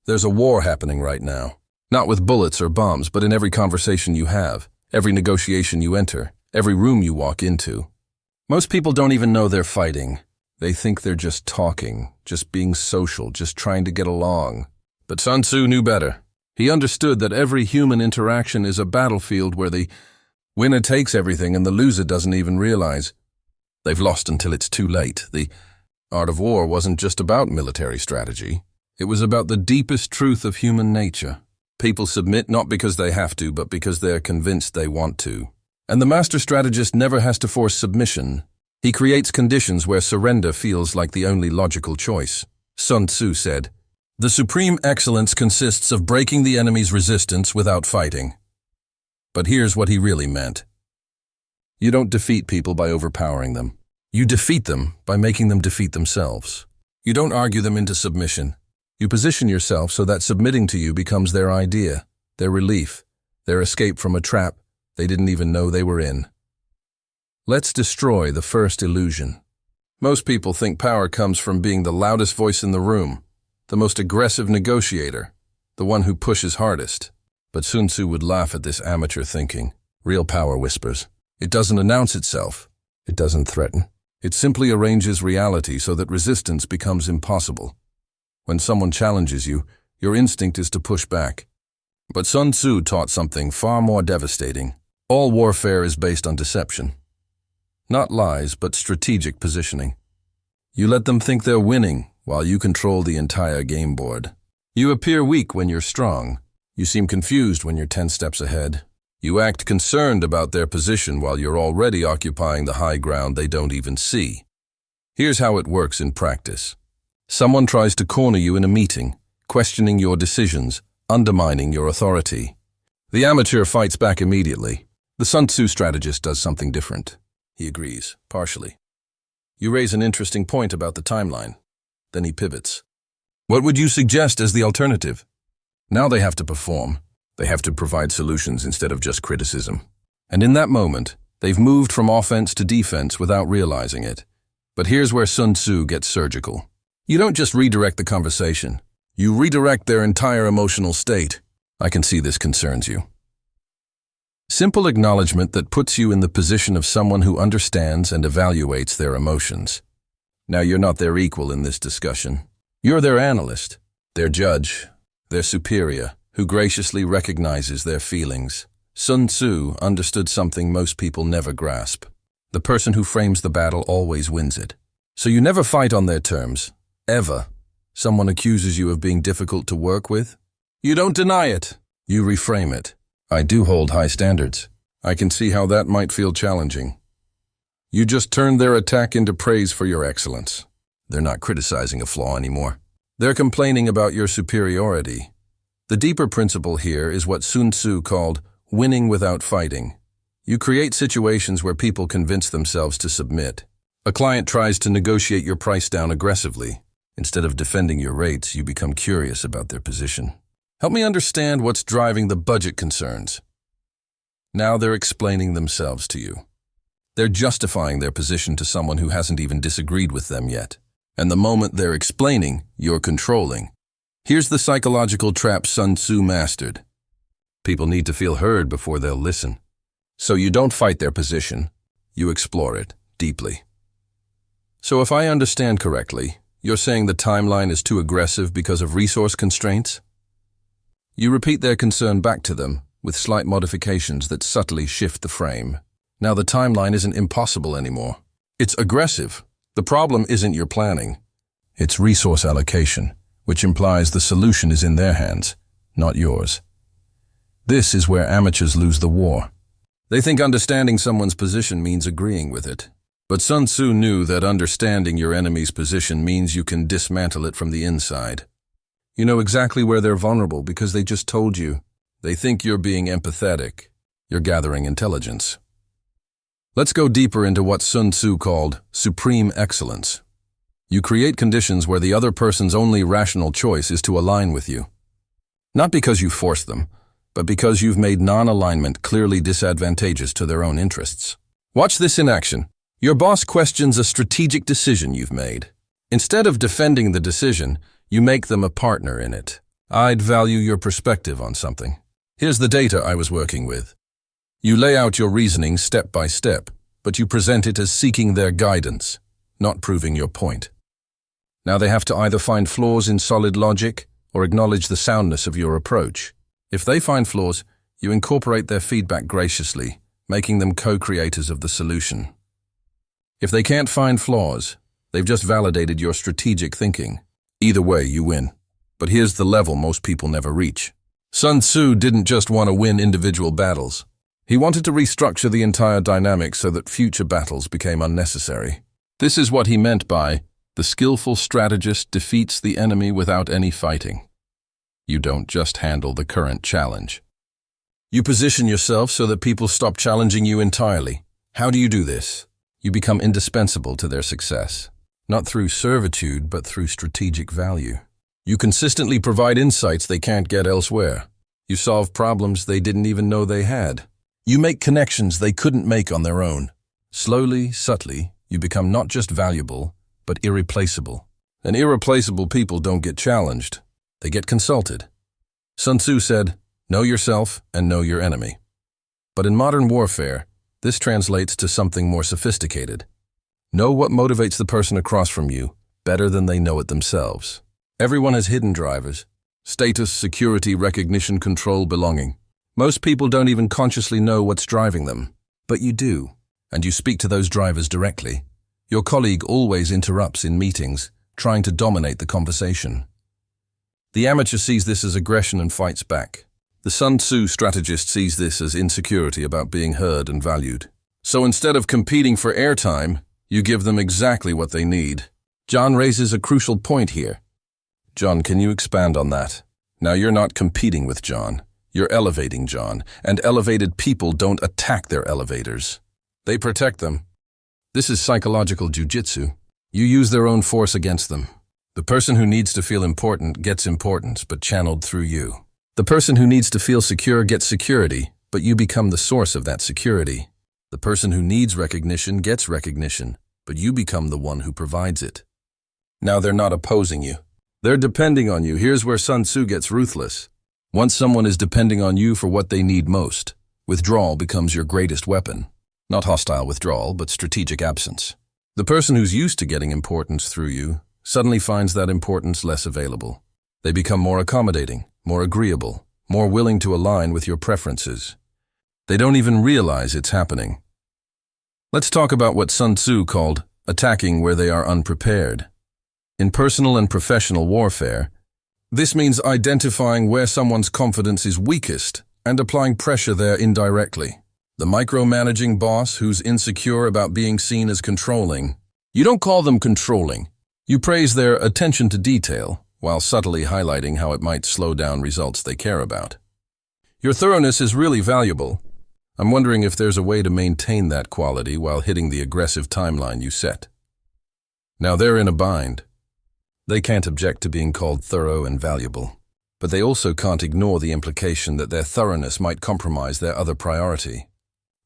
There's a war happening right now. Not with bullets or bombs, but in every conversation you have, every negotiation you enter, every room you walk into. Most people don't even know they're fighting. They think they're just talking, just being social, just trying to get along. But Sun Tzu knew better. He understood that every human interaction is a battlefield where the winner takes everything and the loser doesn't even realize. They've lost until it's too late. The art of war wasn't just about military strategy. It was about the deepest truth of human nature. People submit not because they have to, but because they're convinced they want to. And the master strategist never has to force submission. He creates conditions where surrender feels like the only logical choice. Sun Tzu said, "The supreme excellence consists of breaking the enemy's resistance without fighting." But here's what he really meant. You don't defeat people by overpowering them. You defeat them by making them defeat themselves. You don't argue them into submission. You position yourself so that submitting to you becomes their idea, their relief, their escape from a trap they didn't even know they were in. Let's destroy the first illusion. Most people think power comes from being the loudest voice in the room, the most aggressive negotiator, the one who pushes hardest. But Sun Tzu would laugh at this amateur thinking. Real power whispers. It doesn't announce itself. It doesn't threaten. It simply arranges reality so that resistance becomes impossible. When someone challenges you, your instinct is to push back. But Sun Tzu taught something far more devastating. All warfare is based on deception. Not lies, but strategic positioning. You let them think they're winning while you control the entire game board. You appear weak when you're strong. You seem confused when you're 10 steps ahead. You act concerned about their position while you're already occupying the high ground they don't even see. Here's how it works in practice. Someone tries to corner you in a meeting, questioning your decisions, undermining your authority. The amateur fights back immediately. The Sun Tzu strategist does something different. He agrees, partially. You raise an interesting point about the timeline. Then he pivots. What would you suggest as the alternative? Now they have to perform. They have to provide solutions instead of just criticism. And in that moment, they've moved from offense to defense without realizing it. But here's where Sun Tzu gets surgical. You don't just redirect the conversation. You redirect their entire emotional state. I can see this concerns you. Simple acknowledgement that puts you in the position of someone who understands and evaluates their emotions. Now you're not their equal in this discussion. You're their analyst, their judge, their superior, who graciously recognizes their feelings. Sun Tzu understood something most people never grasp. The person who frames the battle always wins it. So you never fight on their terms. Ever. Someone accuses you of being difficult to work with? You don't deny it. You reframe it. I do hold high standards. I can see how that might feel challenging. You just turned their attack into praise for your excellence. They're not criticizing a flaw anymore. They're complaining about your superiority. The deeper principle here is what Sun Tzu called winning without fighting. You create situations where people convince themselves to submit. A client tries to negotiate your price down aggressively. Instead of defending your rates, you become curious about their position. Help me understand what's driving the budget concerns. Now they're explaining themselves to you. They're justifying their position to someone who hasn't even disagreed with them yet. And the moment they're explaining, you're controlling. Here's the psychological trap Sun Tzu mastered. People need to feel heard before they'll listen. So you don't fight their position, you explore it deeply. So if I understand correctly, you're saying the timeline is too aggressive because of resource constraints? You repeat their concern back to them with slight modifications that subtly shift the frame. Now the timeline isn't impossible anymore. It's aggressive. The problem isn't your planning. It's resource allocation, which implies the solution is in their hands, not yours. This is where amateurs lose the war. They think understanding someone's position means agreeing with it. But Sun Tzu knew that understanding your enemy's position means you can dismantle it from the inside. You know exactly where they're vulnerable because they just told you. They think you're being empathetic. You're gathering intelligence. Let's go deeper into what Sun Tzu called supreme excellence. You create conditions where the other person's only rational choice is to align with you. Not because you force them, but because you've made non-alignment clearly disadvantageous to their own interests. Watch this in action. Your boss questions a strategic decision you've made. Instead of defending the decision, you make them a partner in it. I'd value your perspective on something. Here's the data I was working with. You lay out your reasoning step by step, but you present it as seeking their guidance, not proving your point. Now they have to either find flaws in solid logic or acknowledge the soundness of your approach. If they find flaws, you incorporate their feedback graciously, making them co-creators of the solution. If they can't find flaws, they've just validated your strategic thinking. Either way, you win. But here's the level most people never reach. Sun Tzu didn't just want to win individual battles. He wanted to restructure the entire dynamic so that future battles became unnecessary. This is what he meant by, the skillful strategist defeats the enemy without any fighting. You don't just handle the current challenge. You position yourself so that people stop challenging you entirely. How do you do this? You become indispensable to their success, not through servitude, but through strategic value. You consistently provide insights they can't get elsewhere. You solve problems they didn't even know they had. You make connections they couldn't make on their own. Slowly, subtly, you become not just valuable, but irreplaceable. And irreplaceable people don't get challenged. They get consulted. Sun Tzu said, "Know yourself and know your enemy." But in modern warfare, this translates to something more sophisticated. Know what motivates the person across from you better than they know it themselves. Everyone has hidden drivers: status, security, recognition, control, belonging. Most people don't even consciously know what's driving them. But you do, and you speak to those drivers directly. Your colleague always interrupts in meetings, trying to dominate the conversation. The amateur sees this as aggression and fights back. The Sun Tzu strategist sees this as insecurity about being heard and valued. So instead of competing for airtime, you give them exactly what they need. John raises a crucial point here. John, can you expand on that? Now you're not competing with John. You're elevating John, and elevated people don't attack their elevators. They protect them. This is psychological jujitsu. You use their own force against them. The person who needs to feel important gets importance, but channeled through you. The person who needs to feel secure gets security, but you become the source of that security. The person who needs recognition gets recognition, but you become the one who provides it. Now they're not opposing you. They're depending on you. Here's where Sun Tzu gets ruthless. Once someone is depending on you for what they need most, withdrawal becomes your greatest weapon. Not hostile withdrawal, but strategic absence. The person who's used to getting importance through you suddenly finds that importance less available. They become more accommodating, more agreeable, more willing to align with your preferences. They don't even realize it's happening. Let's talk about what Sun Tzu called attacking where they are unprepared. In personal and professional warfare, this means identifying where someone's confidence is weakest and applying pressure there indirectly. The micromanaging boss who's insecure about being seen as controlling. You don't call them controlling. You praise their attention to detail, while subtly highlighting how it might slow down results they care about. Your thoroughness is really valuable. I'm wondering if there's a way to maintain that quality while hitting the aggressive timeline you set. Now they're in a bind. They can't object to being called thorough and valuable, but they also can't ignore the implication that their thoroughness might compromise their other priority.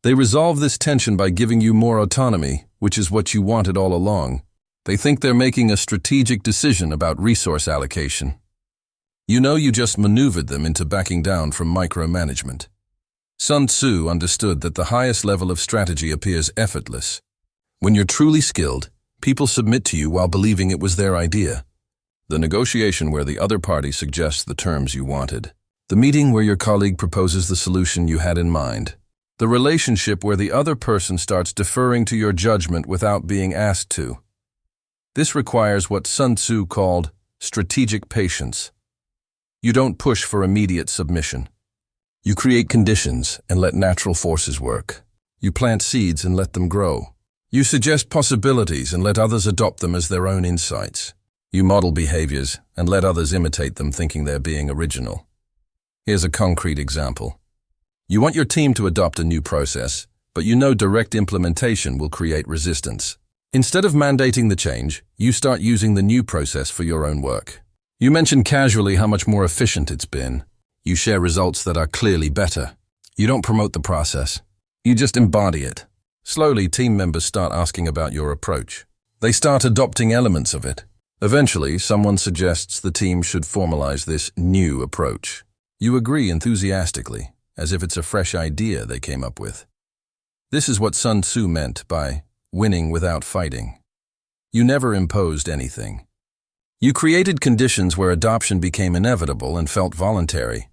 They resolve this tension by giving you more autonomy, which is what you wanted all along. They think they're making a strategic decision about resource allocation. You know you just maneuvered them into backing down from micromanagement. Sun Tzu understood that the highest level of strategy appears effortless. When you're truly skilled, people submit to you while believing it was their idea. The negotiation where the other party suggests the terms you wanted. The meeting where your colleague proposes the solution you had in mind. The relationship where the other person starts deferring to your judgment without being asked to. This requires what Sun Tzu called strategic patience. You don't push for immediate submission. You create conditions and let natural forces work. You plant seeds and let them grow. You suggest possibilities and let others adopt them as their own insights. You model behaviors and let others imitate them thinking they're being original. Here's a concrete example. You want your team to adopt a new process, but you know direct implementation will create resistance. Instead of mandating the change, you start using the new process for your own work. You mention casually how much more efficient it's been. You share results that are clearly better. You don't promote the process. You just embody it. Slowly, team members start asking about your approach. They start adopting elements of it. Eventually, someone suggests the team should formalize this new approach. You agree enthusiastically, as if it's a fresh idea they came up with. This is what Sun Tzu meant by winning without fighting. You never imposed anything. You created conditions where adoption became inevitable and felt voluntary.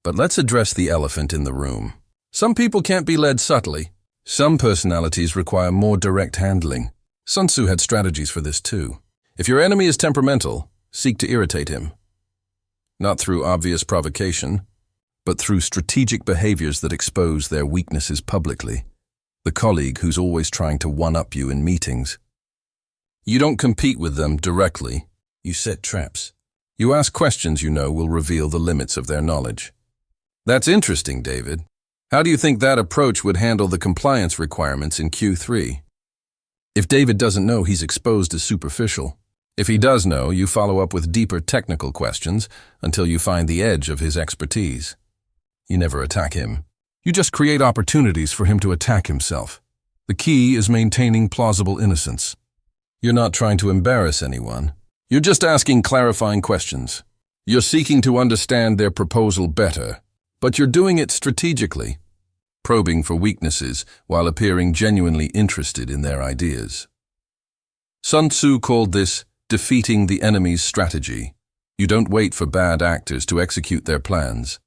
But let's address the elephant in the room. Some people can't be led subtly. Some personalities require more direct handling. Sun Tzu had strategies for this too. If your enemy is temperamental, seek to irritate him. Not through obvious provocation, but through strategic behaviors that expose their weaknesses publicly. The colleague who's always trying to one-up you in meetings. You don't compete with them directly. You set traps. You ask questions you know will reveal the limits of their knowledge. That's interesting, David. How do you think that approach would handle the compliance requirements in Q3? If David doesn't know, he's exposed as superficial. If he does know, you follow up with deeper technical questions until you find the edge of his expertise. You never attack him. You just create opportunities for him to attack himself. The key is maintaining plausible innocence. You're not trying to embarrass anyone. You're just asking clarifying questions. You're seeking to understand their proposal better, but you're doing it strategically, probing for weaknesses while appearing genuinely interested in their ideas. Sun Tzu called this defeating the enemy's strategy. You don't wait for bad actors to execute their plans.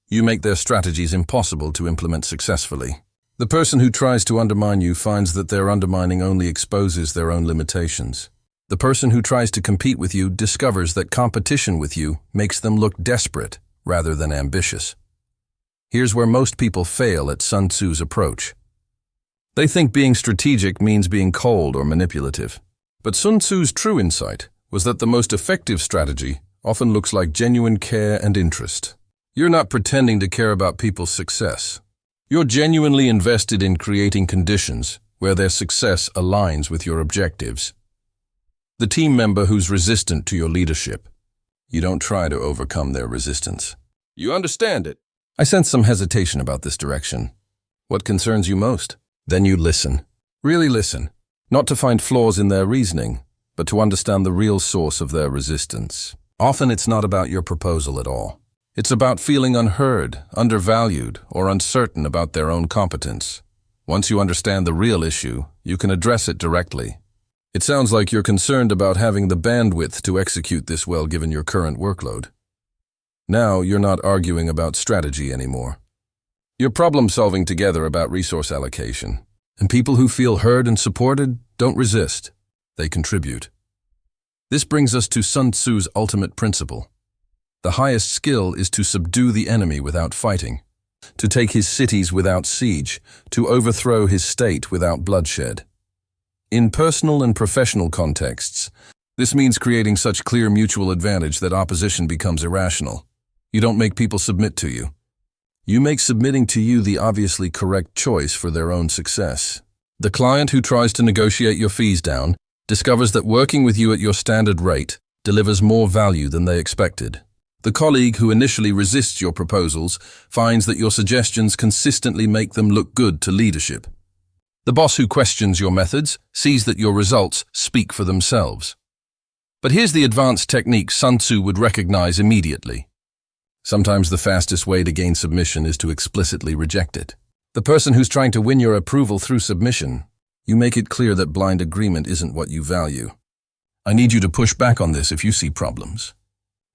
You make their strategies impossible to implement successfully. The person who tries to undermine you finds that their undermining only exposes their own limitations. The person who tries to compete with you discovers that competition with you makes them look desperate rather than ambitious. Here's where most people fail at Sun Tzu's approach. They think being strategic means being cold or manipulative. But Sun Tzu's true insight was that the most effective strategy often looks like genuine care and interest. You're not pretending to care about people's success. You're genuinely invested in creating conditions where their success aligns with your objectives. The team member who's resistant to your leadership, you don't try to overcome their resistance. You understand it. I sense some hesitation about this direction. What concerns you most? Then you listen. Really listen. Not to find flaws in their reasoning, but to understand the real source of their resistance. Often it's not about your proposal at all. It's about feeling unheard, undervalued, or uncertain about their own competence. Once you understand the real issue, you can address it directly. It sounds like you're concerned about having the bandwidth to execute this well given your current workload. Now you're not arguing about strategy anymore. You're problem-solving together about resource allocation. And people who feel heard and supported don't resist. They contribute. This brings us to Sun Tzu's ultimate principle. The highest skill is to subdue the enemy without fighting, to take his cities without siege, to overthrow his state without bloodshed. In personal and professional contexts, this means creating such clear mutual advantage that opposition becomes irrational. You don't make people submit to you. You make submitting to you the obviously correct choice for their own success. The client who tries to negotiate your fees down discovers that working with you at your standard rate delivers more value than they expected. The colleague who initially resists your proposals finds that your suggestions consistently make them look good to leadership. The boss who questions your methods sees that your results speak for themselves. But here's the advanced technique Sun Tzu would recognize immediately. Sometimes the fastest way to gain submission is to explicitly reject it. The person who's trying to win your approval through submission, you make it clear that blind agreement isn't what you value. I need you to push back on this if you see problems.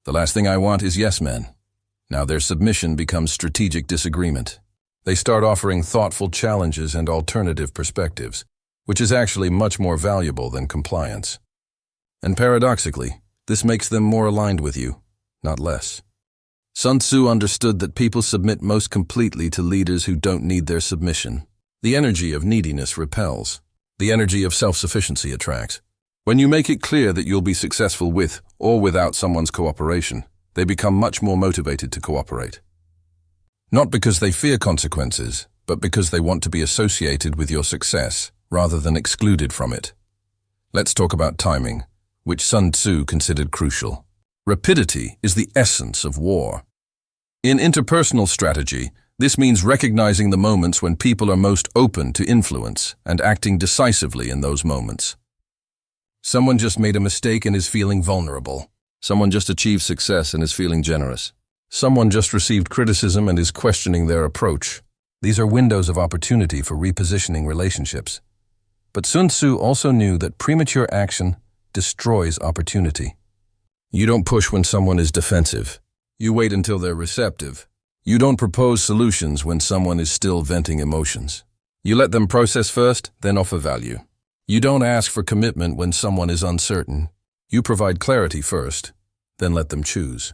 The last thing I want is yes men. Now their submission becomes strategic disagreement. They start offering thoughtful challenges and alternative perspectives, which is actually much more valuable than compliance. And paradoxically, this makes them more aligned with you, not less. Sun Tzu understood that people submit most completely to leaders who don't need their submission. The energy of neediness repels. The energy of self-sufficiency attracts. When you make it clear that you'll be successful with or without someone's cooperation, they become much more motivated to cooperate. Not because they fear consequences, but because they want to be associated with your success rather than excluded from it. Let's talk about timing, which Sun Tzu considered crucial. Rapidity is the essence of war. In interpersonal strategy, this means recognizing the moments when people are most open to influence and acting decisively in those moments. Someone just made a mistake and is feeling vulnerable. Someone just achieved success and is feeling generous. Someone just received criticism and is questioning their approach. These are windows of opportunity for repositioning relationships. But Sun Tzu also knew that premature action destroys opportunity. You don't push when someone is defensive. You wait until they're receptive. You don't propose solutions when someone is still venting emotions. You let them process first, then offer value. You don't ask for commitment when someone is uncertain. You provide clarity first, then let them choose.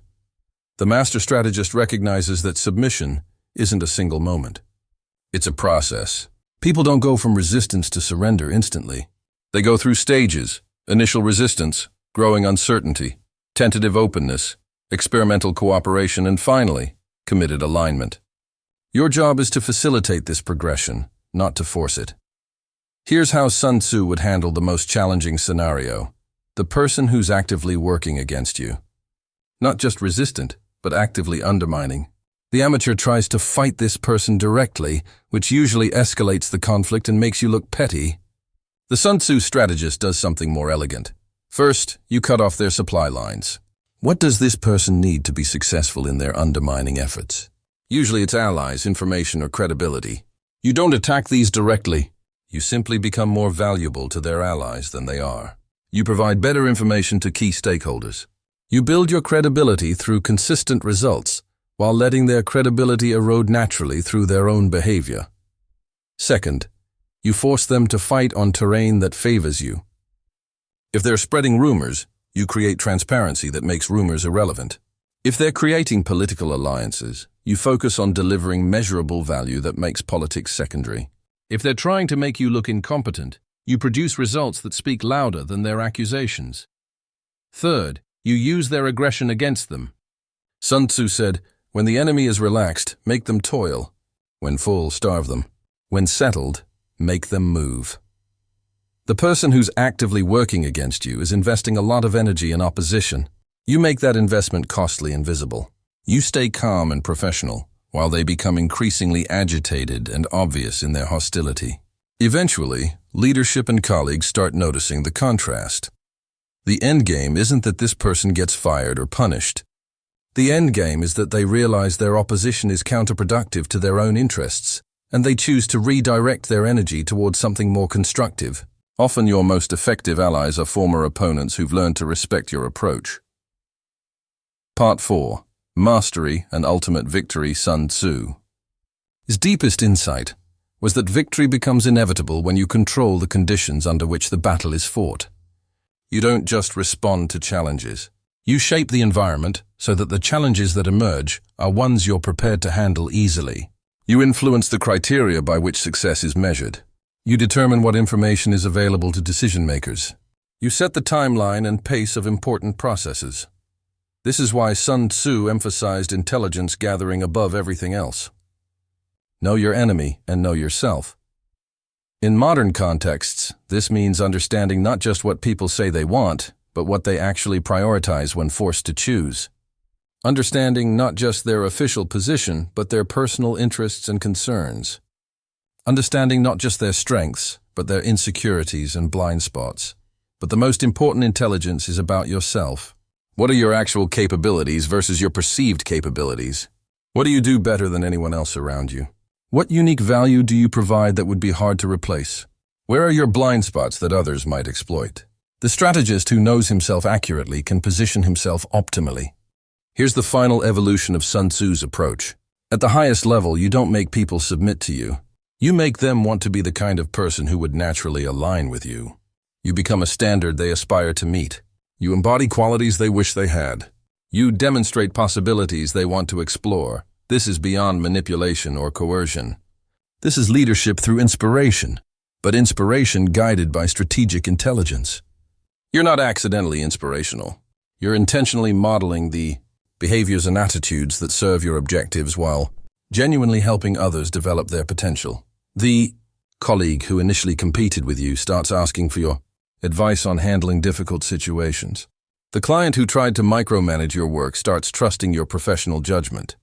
The master strategist recognizes that submission isn't a single moment. It's a process. People don't go from resistance to surrender instantly. They go through stages: initial resistance, growing uncertainty, tentative openness, experimental cooperation, and finally, committed alignment. Your job is to facilitate this progression, not to force it. Here's how Sun Tzu would handle the most challenging scenario: the person who's actively working against you. Not just resistant, but actively undermining. The amateur tries to fight this person directly, which usually escalates the conflict and makes you look petty. The Sun Tzu strategist does something more elegant. First, you cut off their supply lines. What does this person need to be successful in their undermining efforts? Usually it's allies, information, or credibility. You don't attack these directly. You simply become more valuable to their allies than they are. You provide better information to key stakeholders. You build your credibility through consistent results, while letting their credibility erode naturally through their own behavior. Second, you force them to fight on terrain that favors you. If they're spreading rumors, you create transparency that makes rumors irrelevant. If they're creating political alliances, you focus on delivering measurable value that makes politics secondary. If they're trying to make you look incompetent, you produce results that speak louder than their accusations. Third, you use their aggression against them. Sun Tzu said, "When the enemy is relaxed, make them toil. When full, starve them. When settled, make them move." The person who's actively working against you is investing a lot of energy in opposition. You make that investment costly and visible. You stay calm and professional, while they become increasingly agitated and obvious in their hostility. Eventually, leadership and colleagues start noticing the contrast. The end game isn't that this person gets fired or punished. The end game is that they realize their opposition is counterproductive to their own interests, and they choose to redirect their energy towards something more constructive. Often your most effective allies are former opponents who've learned to respect your approach. Part 4. Mastery and Ultimate Victory. Sun Tzu. His deepest insight was that victory becomes inevitable when you control the conditions under which the battle is fought. You don't just respond to challenges. You shape the environment so that the challenges that emerge are ones you're prepared to handle easily. You influence the criteria by which success is measured. You determine what information is available to decision-makers. You set the timeline and pace of important processes. This is why Sun Tzu emphasized intelligence gathering above everything else. Know your enemy and know yourself. In modern contexts, this means understanding not just what people say they want, but what they actually prioritize when forced to choose. Understanding not just their official position, but their personal interests and concerns. Understanding not just their strengths, but their insecurities and blind spots. But the most important intelligence is about yourself. What are your actual capabilities versus your perceived capabilities? What do you do better than anyone else around you? What unique value do you provide that would be hard to replace? Where are your blind spots that others might exploit? The strategist who knows himself accurately can position himself optimally. Here's the final evolution of Sun Tzu's approach. At the highest level, you don't make people submit to you. You make them want to be the kind of person who would naturally align with you. You become a standard they aspire to meet. You embody qualities they wish they had. You demonstrate possibilities they want to explore. This is beyond manipulation or coercion. This is leadership through inspiration, but inspiration guided by strategic intelligence. You're not accidentally inspirational. You're intentionally modeling the behaviors and attitudes that serve your objectives while genuinely helping others develop their potential. The colleague who initially competed with you starts asking for your advice on handling difficult situations. The client who tried to micromanage your work starts trusting your professional judgment.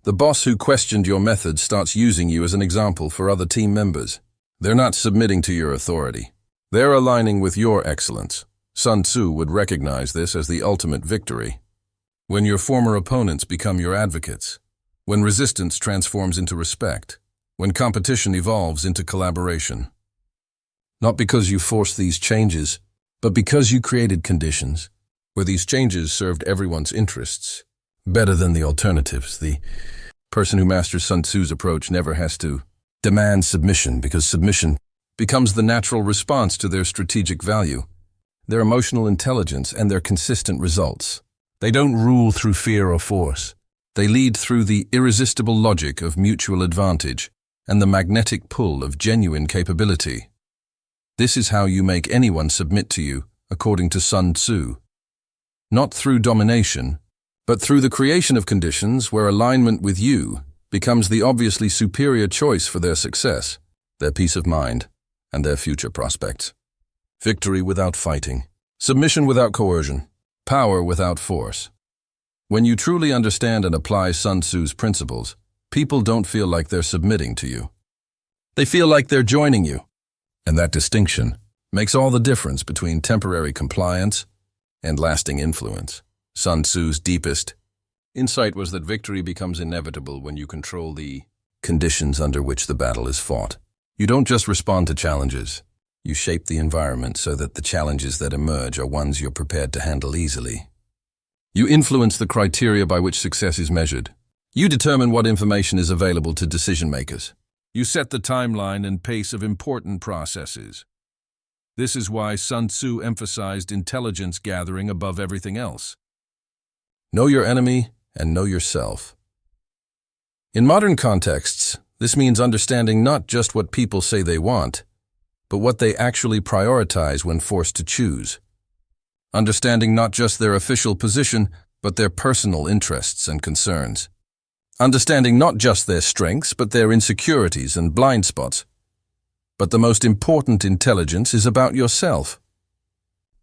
The boss who questioned your methods starts using you as an example for other team members. They're not submitting to your authority. They're aligning with your excellence. Sun Tzu would recognize this as the ultimate victory. When your former opponents become your advocates, when resistance transforms into respect, when competition evolves into collaboration. Not because you forced these changes, but because you created conditions where these changes served everyone's interests better than the alternatives. The person who masters Sun Tzu's approach never has to demand submission, because submission becomes the natural response to their strategic value, their emotional intelligence, and their consistent results. They don't rule through fear or force. They lead through the irresistible logic of mutual advantage and the magnetic pull of genuine capability. This is how you make anyone submit to you, according to Sun Tzu. Not through domination, but through the creation of conditions where alignment with you becomes the obviously superior choice for their success, their peace of mind, and their future prospects. Victory without fighting, submission without coercion, power without force. When you truly understand and apply Sun Tzu's principles, people don't feel like they're submitting to you. They feel like they're joining you. And that distinction makes all the difference between temporary compliance and lasting influence. Sun Tzu's deepest insight was that victory becomes inevitable when you control the conditions under which the battle is fought. You don't just respond to challenges. You shape the environment so that the challenges that emerge are ones you're prepared to handle easily. You influence the criteria by which success is measured. You determine what information is available to decision-makers. You set the timeline and pace of important processes. This is why Sun Tzu emphasized intelligence gathering above everything else. Know your enemy and know yourself. In modern contexts, this means understanding not just what people say they want, but what they actually prioritize when forced to choose. Understanding not just their official position, but their personal interests and concerns. Understanding not just their strengths, but their insecurities and blind spots. But the most important intelligence is about yourself.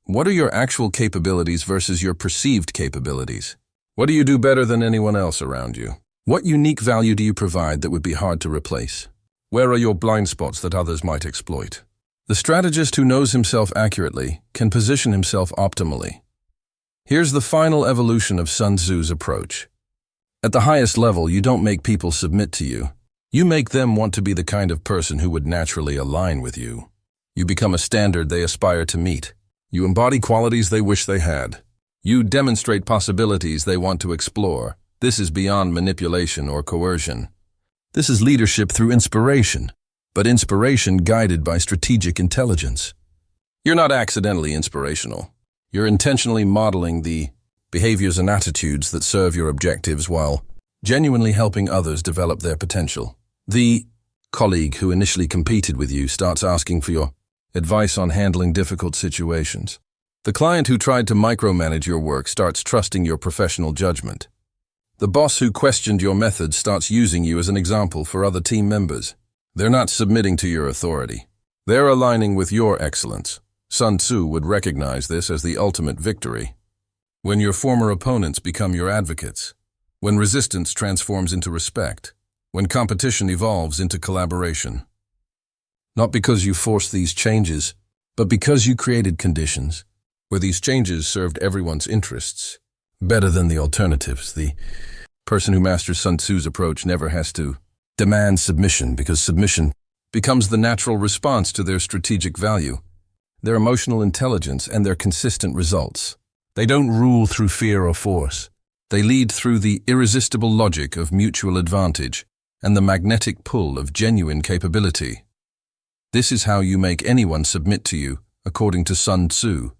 What are your actual capabilities versus your perceived capabilities? What do you do better than anyone else around you? What unique value do you provide that would be hard to replace? Where are your blind spots that others might exploit? The strategist who knows himself accurately can position himself optimally. Here's the final evolution of Sun Tzu's approach. At the highest level, you don't make people submit to you. You make them want to be the kind of person who would naturally align with you. You become a standard they aspire to meet. You embody qualities they wish they had. You demonstrate possibilities they want to explore. This is beyond manipulation or coercion. This is leadership through inspiration, but inspiration guided by strategic intelligence. You're not accidentally inspirational. You're intentionally modeling the behaviors and attitudes that serve your objectives while genuinely helping others develop their potential. The colleague who initially competed with you starts asking for your advice on handling difficult situations. The client who tried to micromanage your work starts trusting your professional judgment. The boss who questioned your methods starts using you as an example for other team members. They're not submitting to your authority. They're aligning with your excellence. Sun Tzu would recognize this as the ultimate victory. When your former opponents become your advocates, when resistance transforms into respect, when competition evolves into collaboration. Not because you forced these changes, but because you created conditions where these changes served everyone's interests better than the alternatives. The person who masters Sun Tzu's approach never has to demand submission, because submission becomes the natural response to their strategic value, their emotional intelligence, and their consistent results. They don't rule through fear or force. They lead through the irresistible logic of mutual advantage and the magnetic pull of genuine capability. This is how you make anyone submit to you, according to Sun Tzu.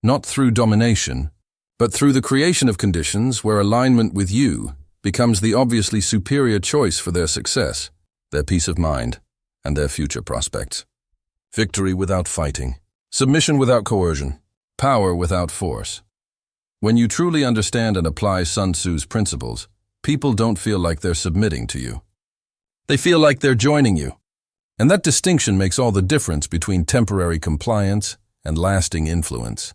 Not through domination, but through the creation of conditions where alignment with you becomes the obviously superior choice for their success, their peace of mind, and their future prospects. Victory without fighting, submission without coercion, power without force. When you truly understand and apply Sun Tzu's principles, people don't feel like they're submitting to you. They feel like they're joining you. And that distinction makes all the difference between temporary compliance and lasting influence.